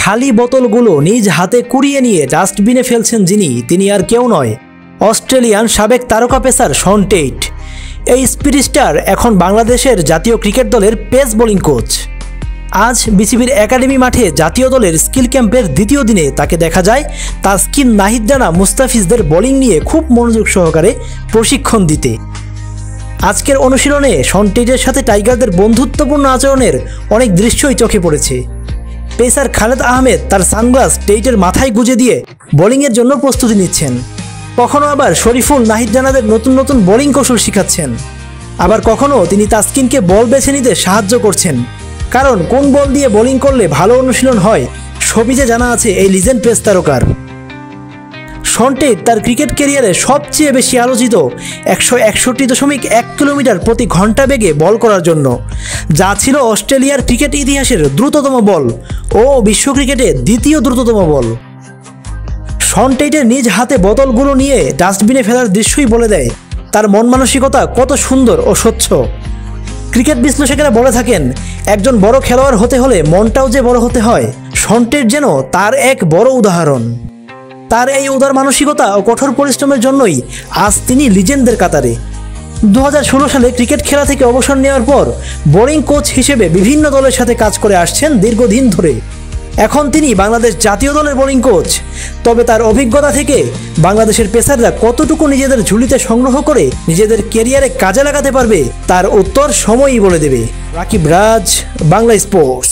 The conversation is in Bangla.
খালি বোতলগুলো নিজ হাতে কুড়িয়ে নিয়ে ডাস্টবিনে ফেলছেন যিনি, তিনি আর কেউ নয়, অস্ট্রেলিয়ান সাবেক তারকা পেসার শন টেইট। এই স্পিড স্টার এখন বাংলাদেশের জাতীয় ক্রিকেট দলের পেস বোলিং কোচ। আজ বিসিবির একাডেমি মাঠে জাতীয় দলের স্কিল ক্যাম্পের দ্বিতীয় দিনে তাকে দেখা যায় তাসকিন, নাহিদ রানা, মুস্তাফিজদের বোলিং নিয়ে খুব মনোযোগ সহকারে প্রশিক্ষণ দিতে। আজকের অনুশীলনে শন টেইটের সাথে টাইগারদের বন্ধুত্বপূর্ণ আচরণের অনেক দৃশ্যই চোখে পড়েছে। পেসার খালেদ আহমেদ তার সানগ্লাস টেইটের মাথায় গুজে দিয়ে বোলিংয়ের জন্য প্রস্তুতি নিচ্ছেন। কখনো আবার শরীফুল, নাহিদ রানাদের নতুন নতুন বোলিং কৌশল শিখাচ্ছেন। আবার কখনো তিনি তাসকিনকে বল বেছে নিতে সাহায্য করছেন, কারণ কোন বল দিয়ে বোলিং করলে ভালো অনুশীলন হয় সবই যে জানা আছে এই লিজেন্ড পেস তারকার। শন টেইট তার ক্রিকেট ক্যারিয়ারে সবচেয়ে বেশি আলোচিত 161.1 কিলোমিটার প্রতি ঘন্টা বেগে বল করার জন্য, যা ছিল অস্ট্রেলিয়ার ক্রিকেট ইতিহাসের দ্রুততম বল ও বিশ্ব ক্রিকেটে দ্বিতীয় দ্রুততম বল। শন টেইটের নিজ হাতে বোতলগুলো নিয়ে ডাস্টবিনে ফেলার দৃশ্যই বলে দেয় তার মন মানসিকতা কত সুন্দর ও স্বচ্ছ। ক্রিকেট বিশ্লেষকেরা বলে থাকেন, একজন বড় খেলোয়াড় হতে হলে মনটাও যে বড় হতে হয়, শন টেইট যেন তার এক বড় উদাহরণ। তার এই উদার মানসিকতা ও কঠোর পরিশ্রমের জন্যই আজ তিনি লিজেন্ডদের কাতারে। 2016 সালে ক্রিকেট খেলা থেকে অবসর নেওয়ার পর বোলিং কোচ হিসেবে বিভিন্ন দলের সাথে কাজ করে আসছেন দীর্ঘদিন ধরে। এখন তিনি বাংলাদেশ জাতীয় দলের বোলিং কোচ। তবে তার অভিজ্ঞতা থেকে বাংলাদেশের পেসাররা কতটুকু নিজেদের ঝুলিতে সংগ্রহ করে নিজেদের ক্যারিয়ারে কাজে লাগাতে পারবে তার উত্তর সময়ই বলে দেবে। রাকিব রাজ, বাংলা স্পোর্টস।